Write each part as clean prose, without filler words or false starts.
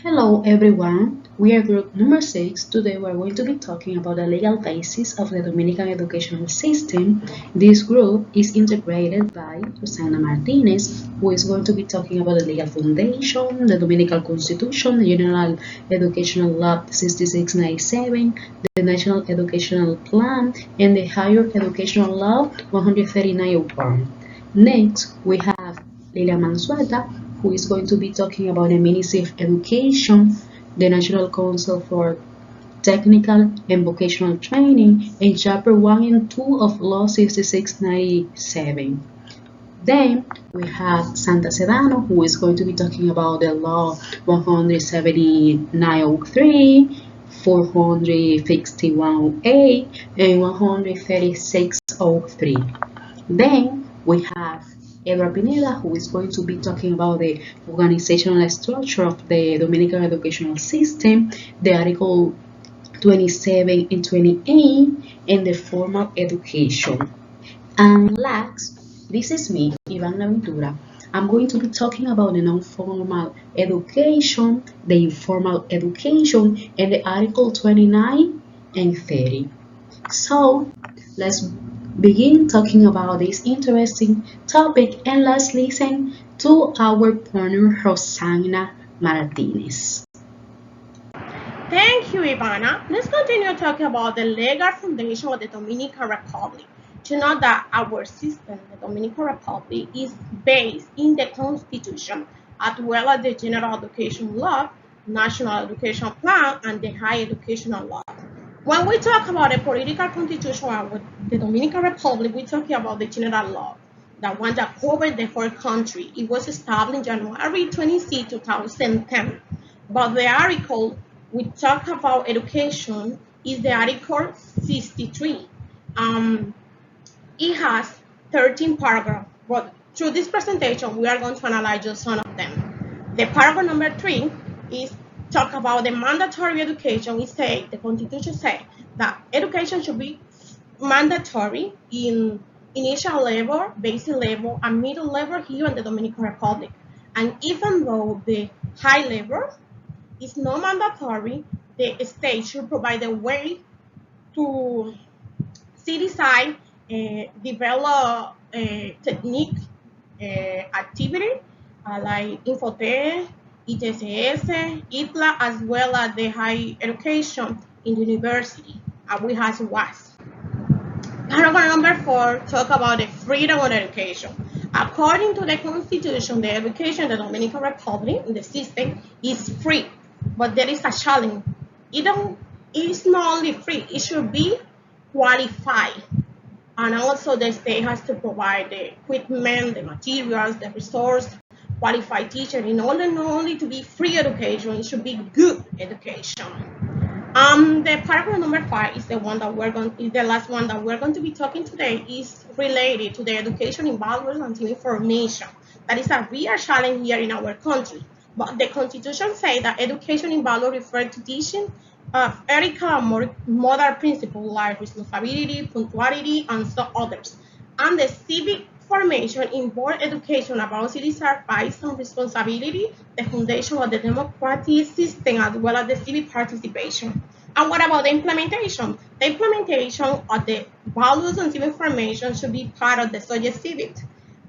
Hello everyone, we are group number 6. Today we are going to be talking about the legal basis of the Dominican educational system. This group is integrated by Rosana Martinez, who is going to be talking about the legal foundation, the Dominican Constitution, the General Educational Law 6697, the National Educational Plan, and the Higher Educational Law 13901. Next, we have Lilia Mansueta, who is going to be talking about the Ministry of Education, the National Council for Technical and Vocational Training, and Chapter 1 and 2 of Law 6697. Then we have Santa Sedano, who is going to be talking about the Law 17903, 46108, and 13603. Then we have Edward Pineda, who is going to be talking about the organizational structure of the Dominican educational system, the Article 27 and 28, and the formal education. And last, this is me, Ivana Ventura. I'm going to be talking about the non-formal education, the informal education, and the Article 29 and 30. So, let's begin talking about this interesting topic and let's listen to our partner Rosana Martinez. Thank you, Ivana. Let's continue talking about the legal foundation of the Dominican Republic. To know that our system, the Dominican Republic, is based in the Constitution as well as the General Education Law, National Education Plan, and the Higher Educational Law. When we talk about the political constitution of the Dominican Republic, we're talking about the general law, the one that covered the whole country. It was established January 26, 2010. But the article we talk about education is the Article 63. It has 13 paragraphs, but through this presentation, we are going to analyze just one of them. The paragraph number 3 is talk about the mandatory education. We say, the Constitution say that education should be mandatory in initial level, basic level, and middle level here in the Dominican Republic. And even though the high level is not mandatory, the state should provide a way to decide, develop technique, activity like Infotech, ITCS, ITLA, as well as the higher education in the university, and we have WAS. Paragraph number 4 talk about the freedom of education. According to the Constitution, the education in the Dominican Republic, the system, is free, but there is a challenge. It's not only free, it should be qualified. And also the state has to provide the equipment, the materials, the resource, qualified teacher in order not only to be free education, it should be good education. The paragraph number 5 is the last one that we're going to be talking today, is related to the education in values and information. That is a real challenge here in our country. But the Constitution says that education in value refers to teaching of ethical and moral principles like responsibility, punctuality, and some others. And the civic formation involves education about citizens' rights and responsibility, the foundation of the democratic system, as well as the civic participation. And what about the implementation? The implementation of the values and civic formation should be part of the subject civic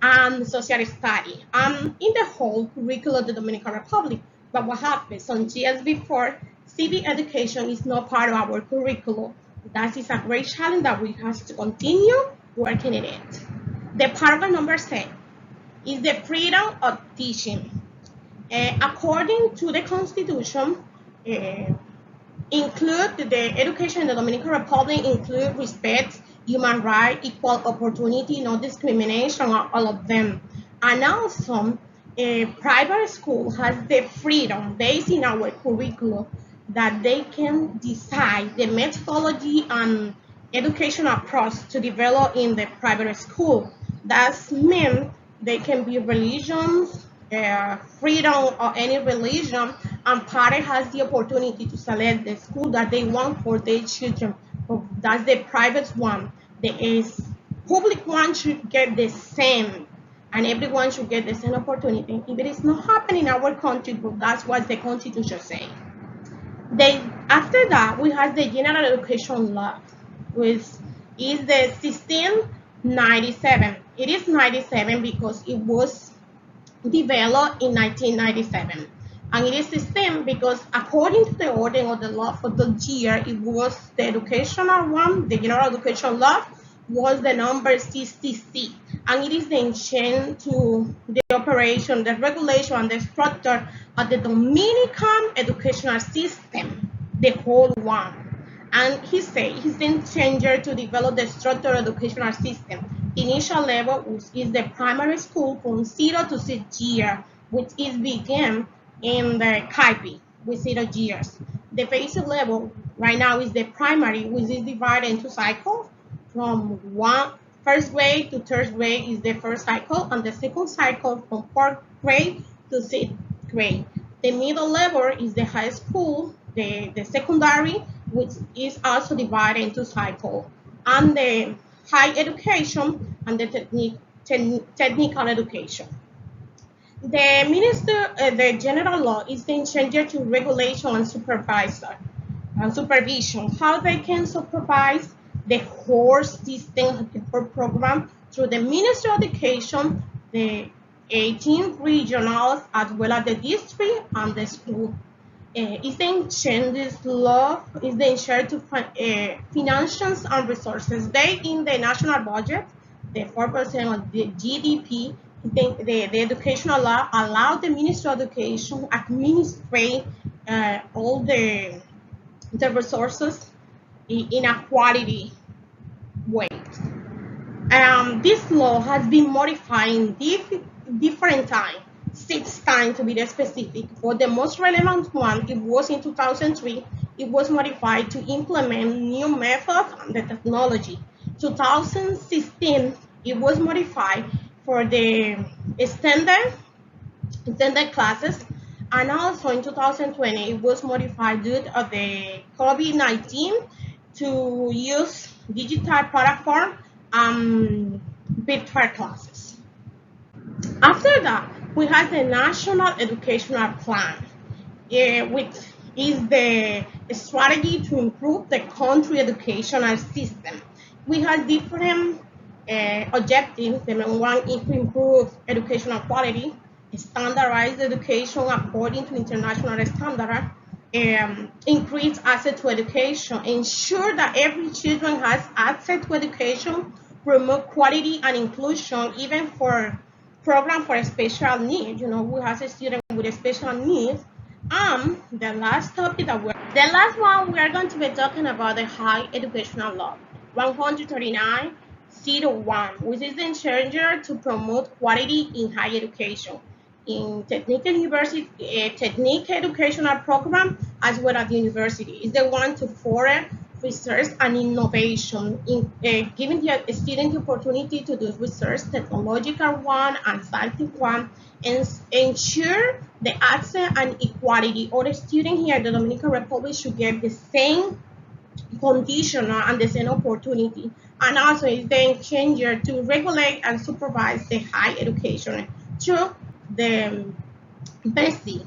and social study in the whole curriculum of the Dominican Republic. But what happens? Some years before, civic education is not part of our curriculum. That is a great challenge that we have to continue working in it. The paragraph number 6 is the freedom of teaching. According to the Constitution, include the education in the Dominican Republic include respect, human rights, equal opportunity, no discrimination, all of them. And also, a private school has the freedom based in our curriculum that they can decide the methodology and education approach to develop in the private school. That means they can be religions, freedom of any religion, and parent has the opportunity to select the school that they want for their children. That's the private one. The public one should get the same and everyone should get the same opportunity. If it is not happening in our country, but that's what the Constitution says. After that, we have the General Education Law, which is the 1697. It is 97 because it was developed in 1997. And it is system because according to the order of the law for the year, it was the educational one, the general education law was the number 66. And it is the engine to the operation, the regulation, and the structure of the Dominican educational system, the whole one. And he said he's the changer to develop the structured educational system. The initial level is the primary school from 0 to 6 years, which is began in the KIPI with 0 years. The basic level right now is the primary, which is divided into cycles. From first grade to third grade is the first cycle, and the second cycle from fourth grade to sixth grade. The middle level is the high school, the secondary, which is also divided into cycle, and the high education and the technical education. The general law is the changer to regulation and supervisor and supervision. How they can supervise the whole system, the whole program through the Ministry of Education, the 18 regionals, as well as the district and the school. Is the changes law is the share to financials and resources. They in the national budget, the 4% of the GDP. The educational law allow the Ministry of Education administrate all the resources in a quality way. This law has been modified in different times, 6 times to be specific. For the most relevant one, it was in 2003. It was modified to implement new methods and the technology. 2016, it was modified for the extended classes, and also in 2020, it was modified due to the COVID-19 to use digital platform virtual classes. After that, we have the National Educational Plan, which is the strategy to improve the country educational system. We have different objectives. The main one is to improve educational quality, standardize education according to international standards, increase access to education, ensure that every children has access to education, promote quality and inclusion, even for program for special needs. We have a student with special needs. The last one we are going to be talking about the high educational law, 13901, which is the charger to promote quality in higher education in technical university, technical educational program, as well as the university. Is the one to foster research and innovation, in giving the student the opportunity to do research, technological one and scientific one, and ensure the access and equality. All the students here in the Dominican Republic should get the same conditional and the same opportunity. And also is the changer to regulate and supervise the higher education through the BESI.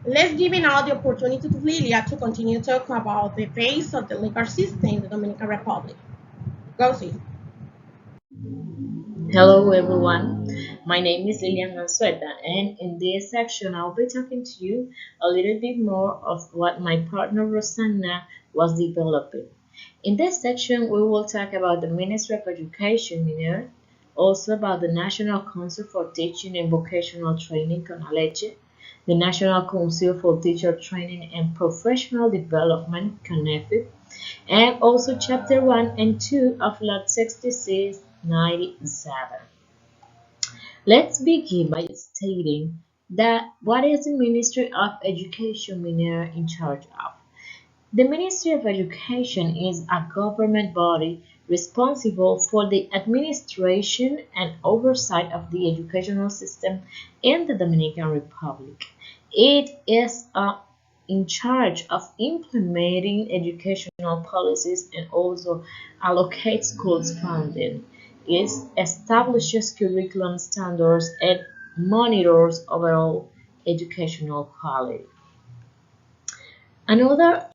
Let's give now the opportunity to Lilia to continue to talk about the base of the legal system in the Dominican Republic. Go see. Hello everyone, my name is Lilian Mansueta, and in this section I'll be talking to you a little bit more of what my partner Rosanna was developing. In this section we will talk about the Ministry of Education, also about the National Council for Teaching and Vocational Training, CONALECHE, the National Council for Teacher Training and Professional Development, CONEFIP, and also Chapter 1 and 2 of Law 6697. Let's begin by stating that what is the Ministry of Education in charge of? The Ministry of Education is a government body responsible for the administration and oversight of the educational system in the Dominican Republic. It is in charge of implementing educational policies and also allocates schools funding. It establishes curriculum standards and monitors overall educational quality. Another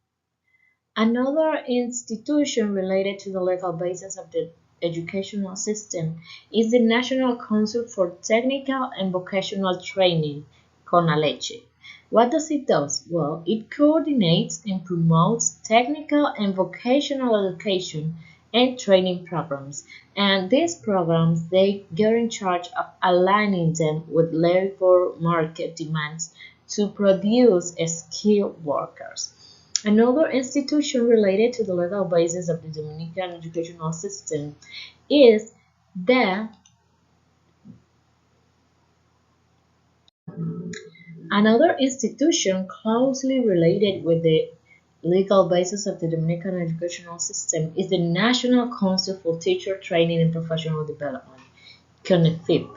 Another institution related to the legal basis of the educational system is the National Council for Technical and Vocational Training, CONALECHE. What does it do? Well, it coordinates and promotes technical and vocational education and training programs. And these programs, they are in charge of aligning them with labor market demands to produce skilled workers. Another institution related to the legal basis of the Dominican educational system is the another institution closely related with the legal basis of the Dominican educational system is the National Council for Teacher Training and Professional Development, CONEFIP,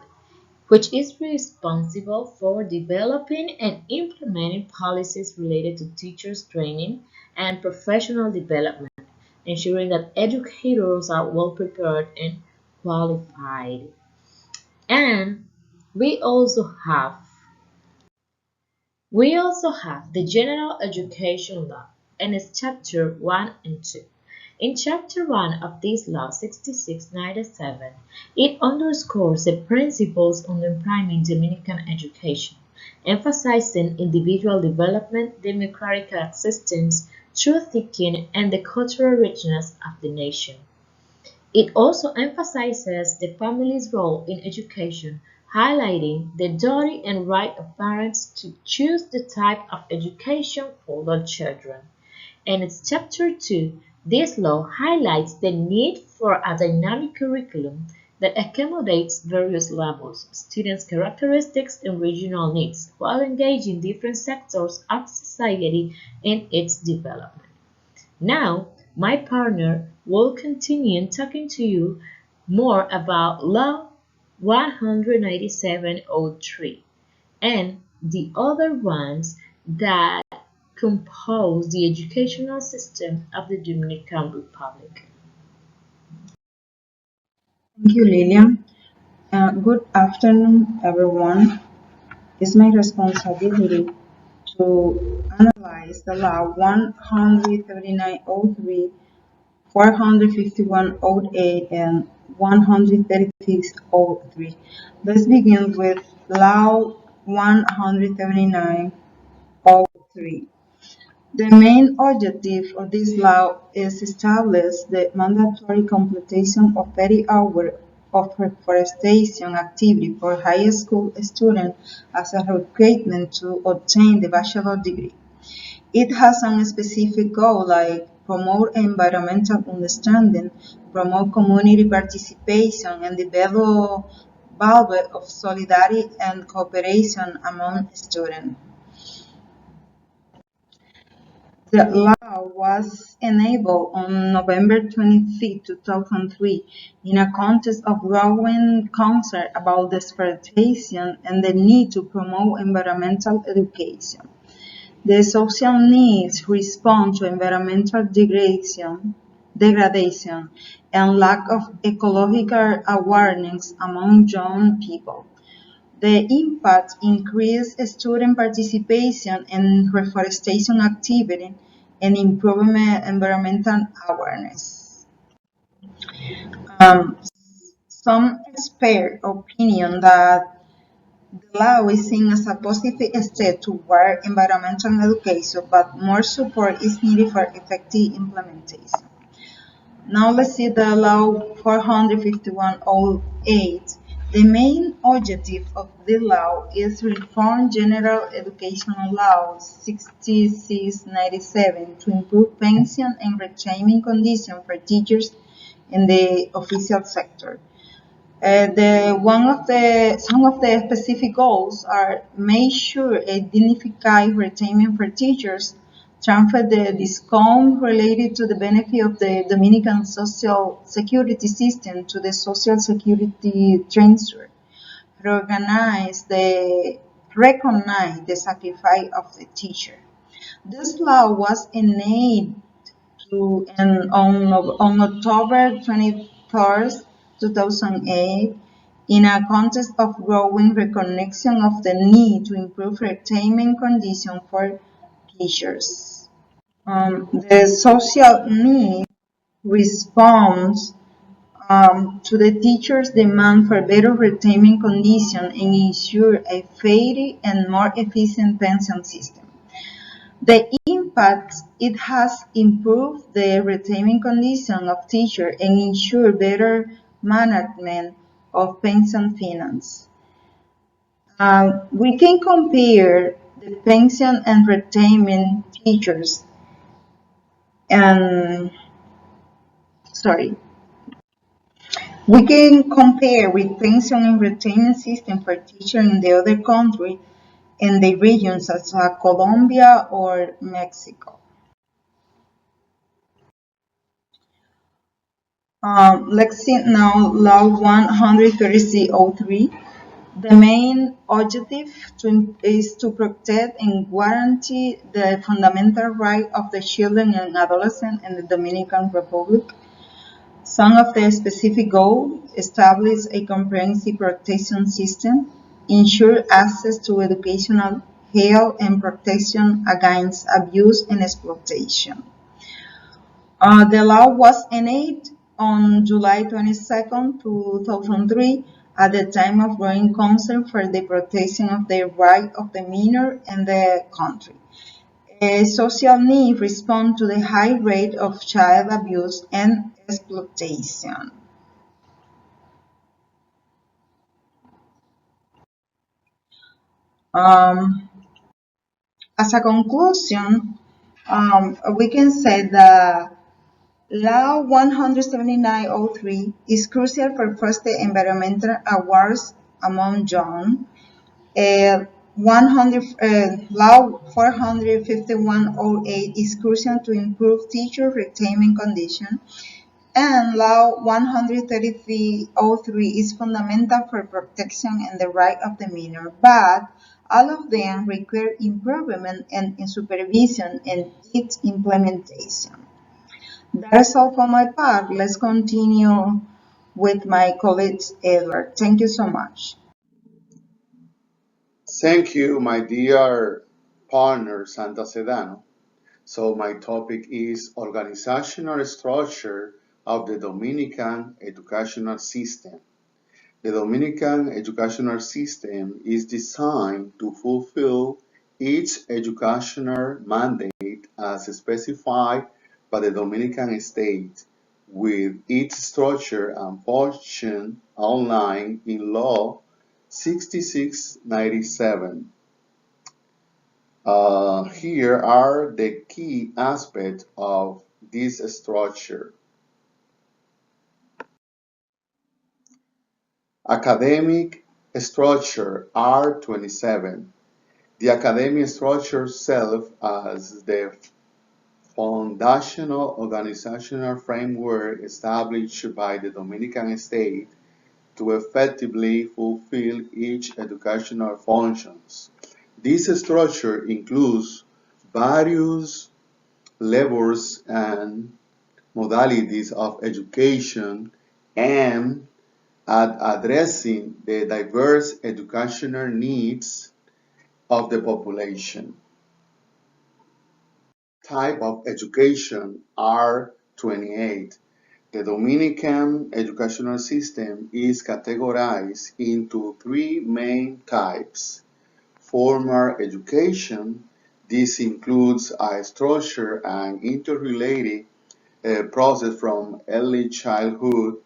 which is responsible for developing and implementing policies related to teachers' training and professional development, ensuring that educators are well prepared and qualified. And we also have we also have the General Education Law and its Chapter 1 and 2. In Chapter 1 of this law 6697, it underscores the principles underpinning Dominican education, emphasizing individual development, democratic existence, truth seeking, and the cultural richness of the nation. It also emphasizes the family's role in education, highlighting the duty and right of parents to choose the type of education for their children. In its Chapter 2, this law highlights the need for a dynamic curriculum that accommodates various levels, students' characteristics, and regional needs, while engaging different sectors of society in its development. Now, my partner will continue talking to you more about Law 19703 and the other ones that compose the educational system of the Dominican Republic. Thank you, Lilian. Good afternoon, everyone. It's my responsibility to analyze the Law 13903, 45108, and 13603. Let's begin with Law 13903. The main objective of this law is to establish the mandatory completion of 30 hours of reforestation activity for high school students as a requirement to obtain the bachelor degree. It has some specific goal like promote environmental understanding, promote community participation, and develop values of solidarity and cooperation among students. The law was enabled on November 25, 2003, in a context of growing concern about deforestation and the need to promote environmental education. The social needs respond to environmental degradation and lack of ecological awareness among young people. The impact increased student participation in reforestation activity and improvement environmental awareness. Um, some expert opinion that the law is seen as a positive step toward environmental education, but more support is needed for effective implementation. Now let's see the law 45108. The main objective of the law is to reform General Educational Law 6697 to improve pension and retirement conditions for teachers in the official sector. Some of the specific goals are make sure identify retirement for teachers, transfer the discount related to the benefit of the Dominican Social Security system to the Social Security transfer, recognize the sacrifice of the teacher. This law was enacted on October 23rd, 2008, in a context of growing recognition of the need to improve retention conditions for teachers. The social need responds to the teachers' demand for better retirement conditions and ensure a fairer and more efficient pension system. The impact it has improved the retirement condition of teachers and ensure better management of pension finance. We can compare the pension and retirement teachers and sorry, we can compare with pension and retirement system for teachers in the other countries and the regions such as Colombia or Mexico. Let's see now Law 13603. The main objective is to protect and guarantee the fundamental right of the children and adolescents in the Dominican Republic. Some of the specific goals: establish a comprehensive protection system, ensure access to educational health and protection against abuse and exploitation. The law was enacted on July 22, 2003, at the time of growing concern for the protection of the rights of the minor in the country. A social need responds to the high rate of child abuse and exploitation. Um, as a conclusion, we can say that Law 17903 is crucial for foster environmental awareness among young. 100, Law 45108 is crucial to improve teacher retention conditions, and Law 13303 is fundamental for protection and the right of the minor, but all of them require improvement and supervision in its implementation. That's all for my part. Let's continue with my colleague Edward. Thank you so much. Thank you, my dear partner Santa Sedano. So my topic is organizational structure of the Dominican educational system. The Dominican educational system is designed to fulfill its educational mandate as specified by the Dominican state, with its structure and function outlined in Law 6697. Here are the key aspects of this structure. Academic structure R27. The academic structure serves as the foundational organizational framework established by the Dominican state to effectively fulfill each educational functions. This structure includes various levels and modalities of education aimed at addressing the diverse educational needs of the population. Type of education are 28. The Dominican educational system is categorized into three main types. Formal education. This includes a structured and interrelated process from early childhood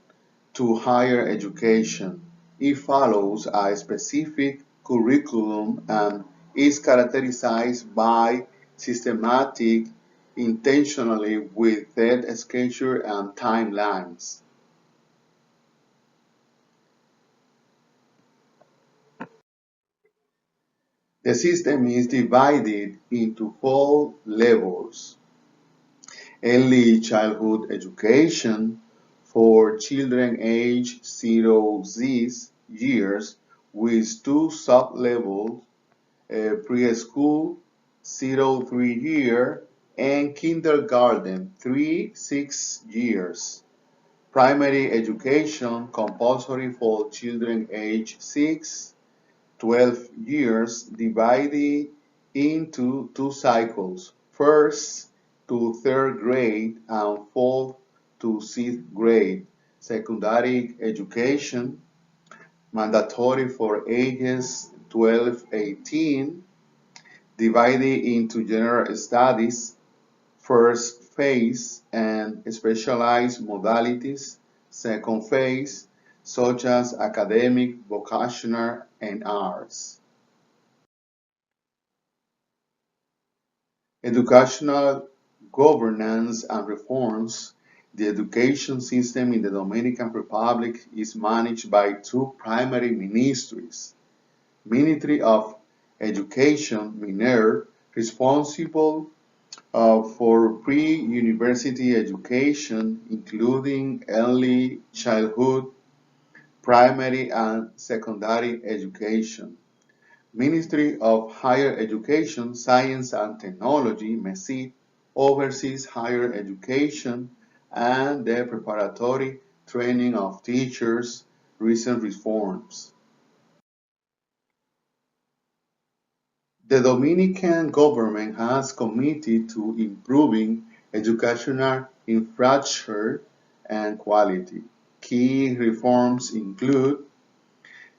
to higher education. It follows a specific curriculum and is characterized by systematic, intentionally with set schedule and timelines. The system is divided into four levels: early childhood education for children aged 0 years with two sub-levels, preschool 0 3 year and kindergarten 3 6 years. primary education compulsory for children age 6, 12 years, divided into two cycles, first to third grade and fourth to sixth grade. Secondary education, mandatory for ages 12-18, divided into general studies, first phase, and specialized modalities, second phase, such as academic, vocational, and arts. Educational governance and reforms. The education system in the Dominican Republic is managed by two primary ministries. Ministry of Education, MINER, responsible for pre-university education, including early childhood, primary and secondary education. Ministry of Higher Education, Science and Technology, MESIT, oversees higher education and the preparatory training of teachers, recent reforms. The Dominican government has committed to improving educational infrastructure and quality. Key reforms include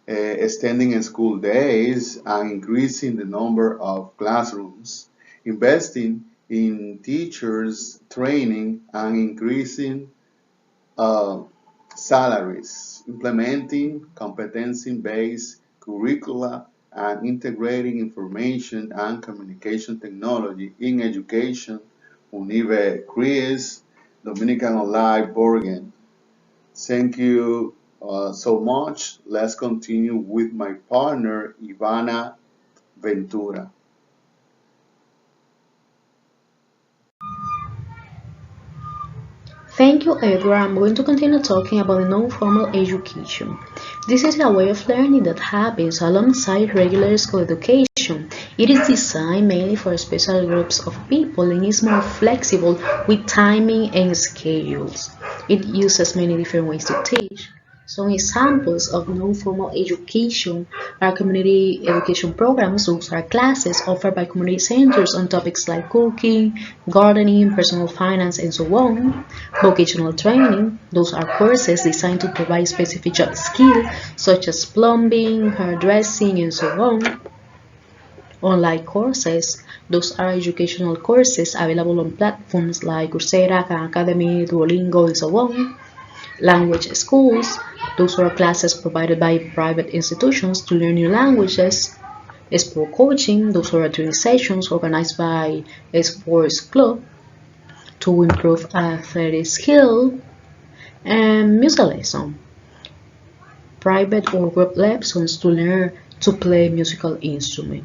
extending school days and increasing the number of classrooms, investing in teachers' training and increasing uh, salaries, implementing competency-based curricula, and integrating information and communication technology in education, Unive Chris, Dominican Online Borgen. Thank you so much. Let's continue with my partner, Ivana Ventura. Thank you, Edward. I'm going to continue talking about the non-formal education. This is a way of learning that happens alongside regular school education. It is designed mainly for special groups of people and is more flexible with timing and schedules. It uses many different ways to teach. Some examples of non-formal education are community education programs. Those are classes offered by community centers on topics like cooking, gardening, personal finance, and so on. Vocational training. Those are courses designed to provide specific job skills such as plumbing, hairdressing, and so on. Online courses. Those are educational courses available on platforms like Coursera, Khan Academy, Duolingo, and so on. Language schools. Those are classes provided by private institutions to learn new languages. Sport coaching. Those are training sessions organized by a sports club to improve athletic skill. And music lesson. Private or group lessons to learn to play musical instrument.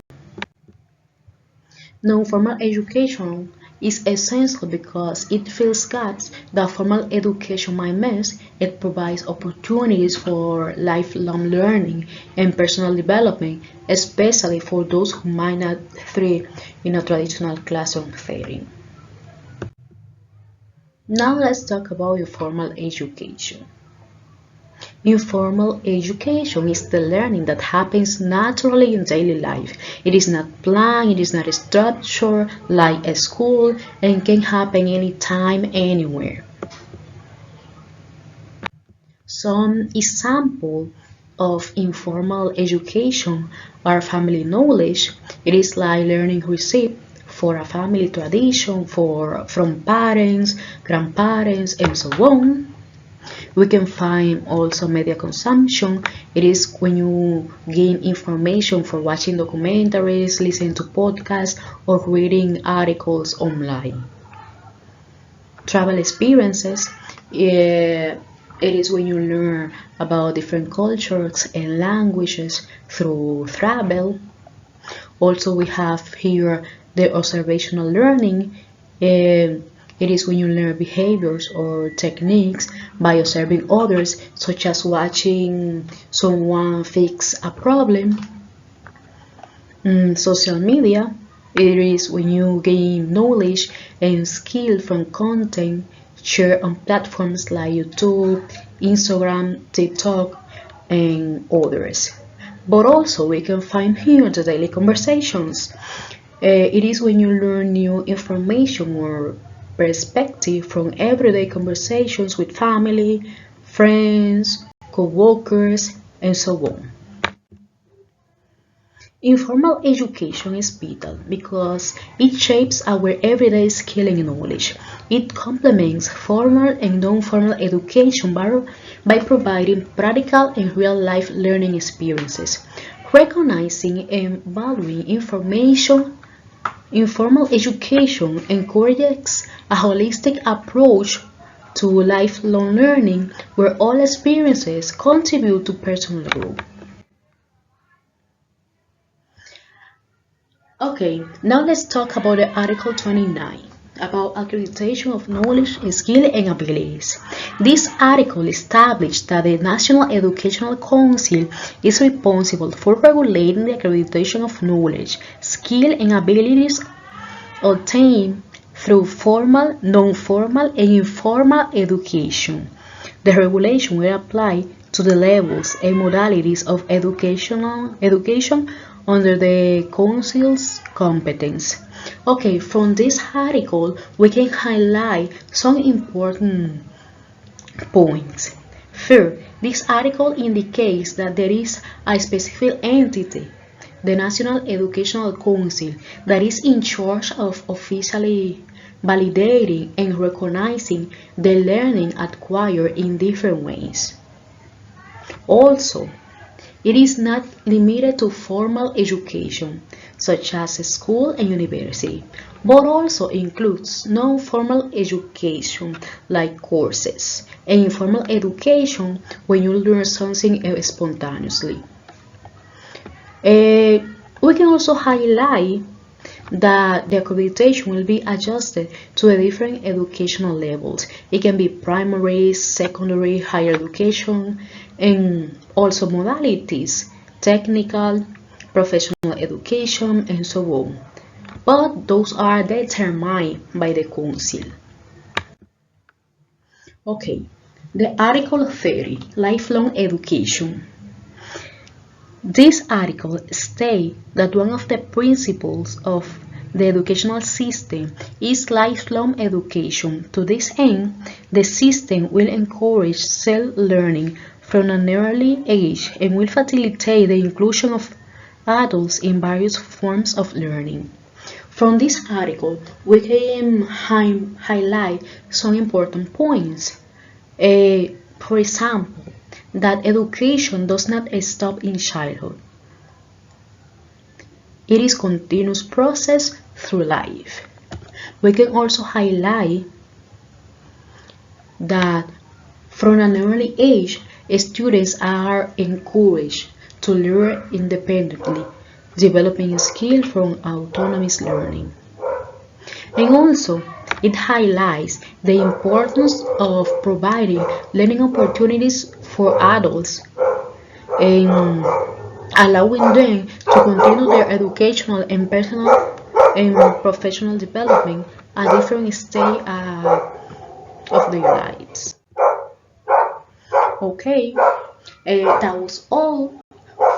Non-formal education is essential because it fills gaps that formal education might miss. It provides opportunities for lifelong learning and personal development, especially for those who might not thrive in a traditional classroom setting. Now let's talk about informal education. Informal education is the learning that happens naturally in daily life. It is not planned, it is not structured like a school, and can happen anytime, anywhere. Some examples of informal education are family knowledge. It is like learning received for a family tradition from parents, grandparents, and so on. We can find also media consumption. It is when you gain information for watching documentaries, listening to podcasts, or reading articles online. Travel experiences. It is when you learn about different cultures and languages through travel. Also, we have here the observational learning. It is when you learn behaviors or techniques by observing others, such as watching someone fix a problem. Social media. It is when you gain knowledge and skill from content shared on platforms like YouTube, Instagram, TikTok, and others. But also we can find here the daily conversations. It is when you learn new information or perspective from everyday conversations with family, friends, co-workers, and so on. Informal education is vital because it shapes our everyday skill and knowledge. It complements formal and non-formal education by providing practical and real-life learning experiences. Recognizing and valuing informal education encourages a holistic approach to lifelong learning where all experiences contribute to personal growth. Okay, now let's talk about the Article 29 about accreditation of knowledge, skill, and abilities. This article established that the National Educational Council is responsible for regulating the accreditation of knowledge, skill, and abilities obtained through formal, non-formal, and informal education. The regulation will apply to the levels and modalities of education under the Council's competence. Okay, from this article, we can highlight some important points. First, this article indicates that there is a specific entity, the National Educational Council, that is in charge of officially validating and recognizing the learning acquired in different ways. Also, it is not limited to formal education, such as school and university, but also includes non-formal education like courses and informal education when you learn something spontaneously. We can also highlight that the accreditation will be adjusted to the different educational levels. It can be primary, secondary, higher education, and also modalities, technical, professional education, and so on. But those are determined by the council. Okay, the Article 30, Lifelong Education. This article states that one of the principles of the educational system is lifelong education. To this end, the system will encourage self-learning from an early age and will facilitate the inclusion of adults in various forms of learning. From this article, we can highlight some important points. For example, that education does not stop in childhood. It is a continuous process through life. We can also highlight that from an early age, students are encouraged to learn independently, developing skills from autonomous learning. And also, it highlights the importance of providing learning opportunities for adults and allowing them to continue their educational and personal and professional development at different stages of their lives. Okay, that was all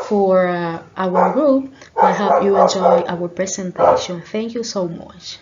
for our group. I hope you enjoy our presentation. Thank you so much.